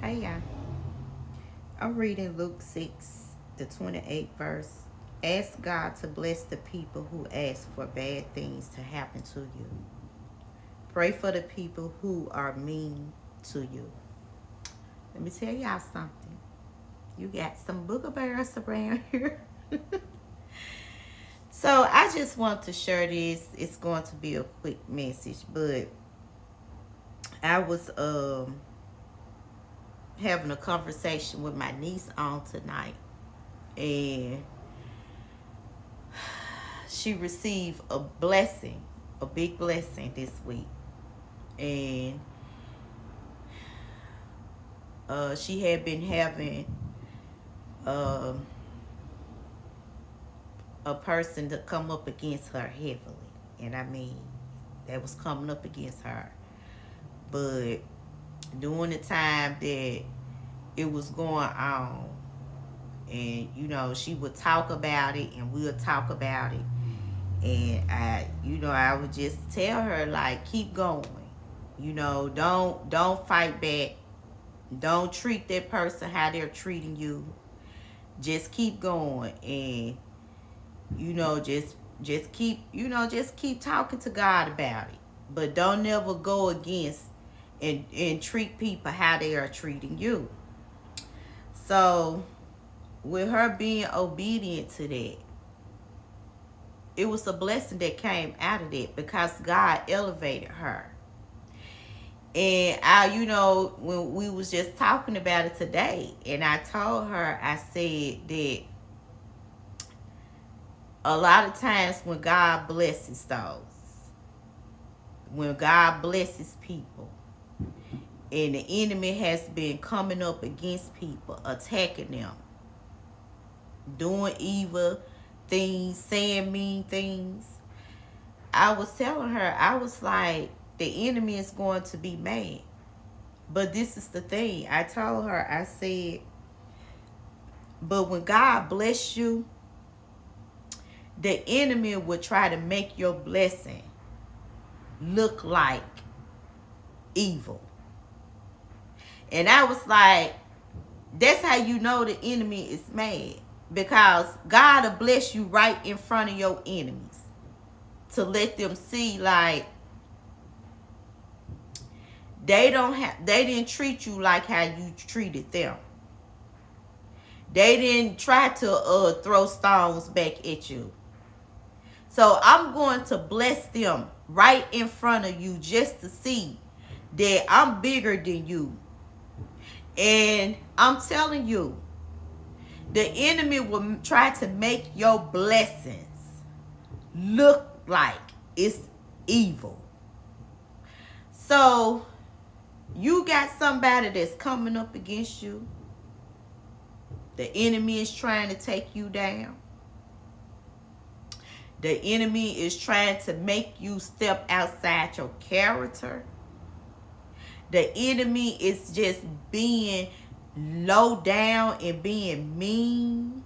Hey, y'all. I'm reading Luke 6, the 28th verse. Ask God to bless the people who ask for bad things to happen to you. Pray for the people who are mean to you. Let me tell y'all something. You got some booger bears around here. So I just want to share this. It's going to be a quick message, but I was having a conversation with my niece on tonight, and she received a blessing, a big blessing this week. And she had been having uh, a person to come up against her heavily. And I mean, that was coming up against her. But during the time that it was going on, and she would talk about it and we'll talk about it, and I would just tell her, like, keep going. Don't fight back. Don't treat that person how they're treating you. Just keep going, and just keep talking to God about it. But don't never go against and treat people how they are treating you. So with her being obedient to that, it was a blessing that came out of it because God elevated her. And when we was just talking about it today, and I told her, I said that a lot of times when God blesses people, and the enemy has been coming up against people, attacking them, doing evil things, saying mean things, I was telling her, I was like, the enemy is going to be mad. But this is the thing. I told her, I said, but when God bless you, the enemy will try to make your blessing look like evil. And I was like, that's how you know the enemy is mad. Because God will bless you right in front of your enemies to let them see, like, they didn't treat you like how you treated them. They didn't try to throw stones back at you. So I'm going to bless them right in front of you just to see that I'm bigger than you. And I'm telling you, the enemy will try to make your blessings look like it's evil. So you got somebody that's coming up against you. The enemy is trying to take you down. The enemy is trying to make you step outside your character. The enemy is just being low down and being mean.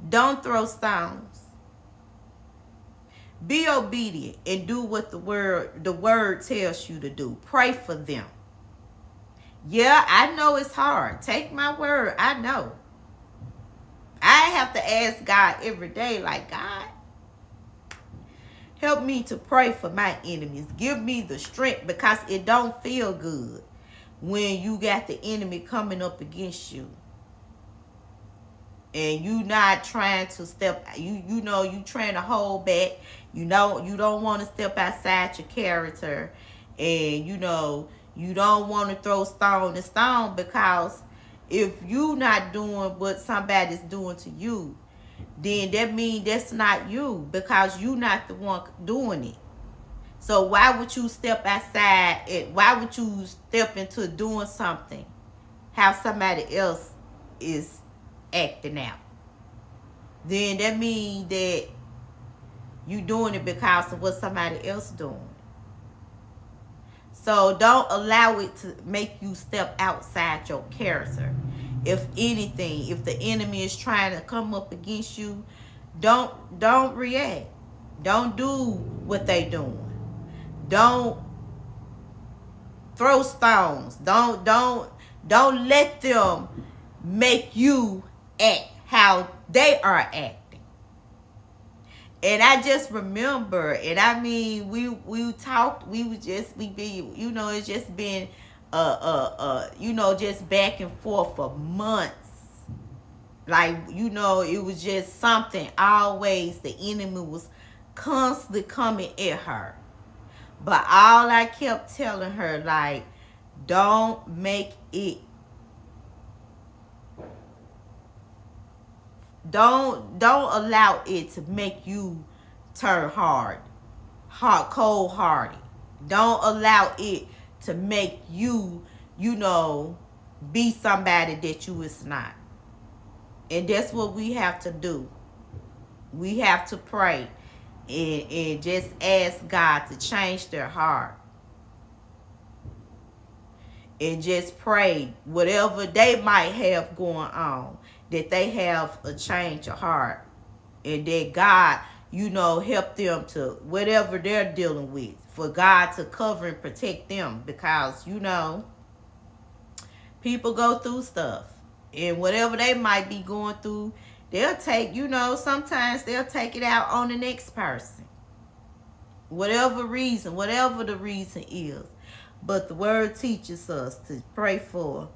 Don't throw stones. Be obedient and do what the word tells you to do. Pray for them. Yeah, I know it's hard. Take my word. I know. I have to ask God every day, like, God, help me to pray for my enemies. Give me the strength, because it don't feel good when you got the enemy coming up against you. And you not trying to step, you trying to hold back. You don't want to step outside your character. And you don't want to throw stone to stone, because if you not doing what somebody's doing to you, then that means that's not you, because you not the one doing it. So why would you step outside, and why would you step into doing something how somebody else is acting out? Then that means that you doing it because of what somebody else doing. So don't allow it to make you step outside your character. If anything, if the enemy is trying to come up against you, don't react. Don't do what they doing. Don't throw stones. Don't Don't let them make you act how they are acting. And I just remember, and I mean, we talked, we be, you know, it's just been you know, just back and forth for months. Like, you know, it was just something always, the enemy was constantly coming at her. But all I kept telling her, like, don't make it, don't allow it to make you turn cold hearted. Don't allow it to make you, you know, be somebody that you is not. And that's what we have to do. We have to pray and just ask God to change their heart. And just pray whatever they might have going on, that they have a change of heart. And that God, you know, help them to whatever they're dealing with. For God to cover and protect them. Because, you know, people go through stuff. And whatever they might be going through, they'll take, you know, sometimes they'll take it out on the next person. Whatever the reason is. But the word teaches us to pray for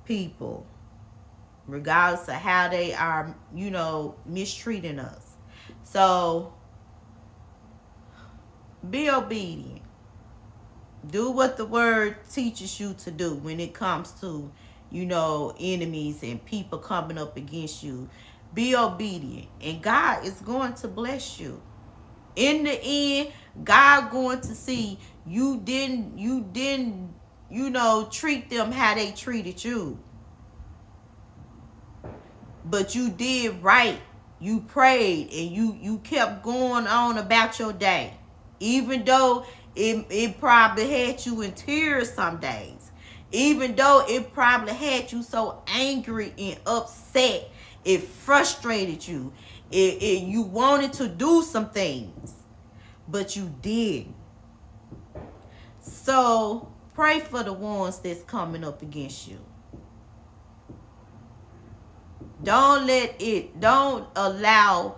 people, regardless of how they are, you know, mistreating us. So, be obedient. Do what the word teaches you to do when it comes to, you know, enemies and people coming up against you. Be obedient. And God is going to bless you. In the end, God going to see you didn't, you know, treat them how they treated you. But you did right. You prayed and you kept going on about your day. Even though it probably had you in tears some days. Even though it probably had you so angry and upset. It frustrated you. You wanted to do some things. But you did. So pray for the ones that's coming up against you. Don't allow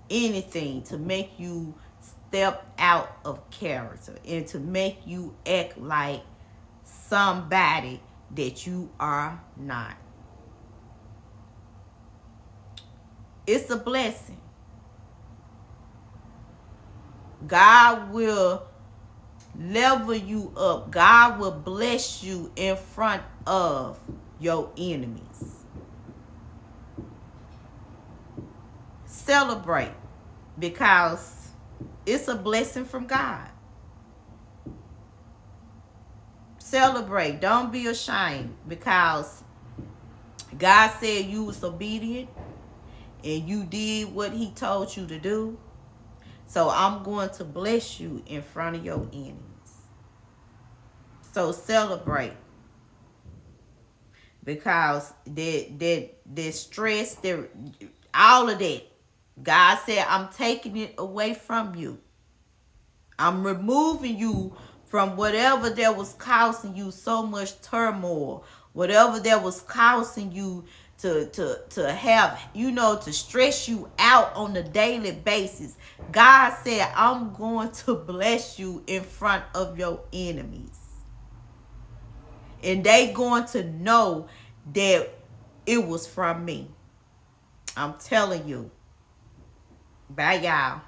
anything to make you step out of character and to make you act like somebody that you are not. It's a blessing. God will level you up. God will bless you in front of your enemies. Celebrate, because it's a blessing from God. Celebrate. Don't be ashamed, because God said you was obedient and you did what he told you to do. So I'm going to bless you in front of your enemies. So celebrate. Because that stress, all of that, God said, I'm taking it away from you. I'm removing you from whatever that was causing you so much turmoil. Whatever that was causing you to have, you know, to stress you out on a daily basis. God said, I'm going to bless you in front of your enemies. And they going to know that it was from me. I'm telling you. Bye, y'all.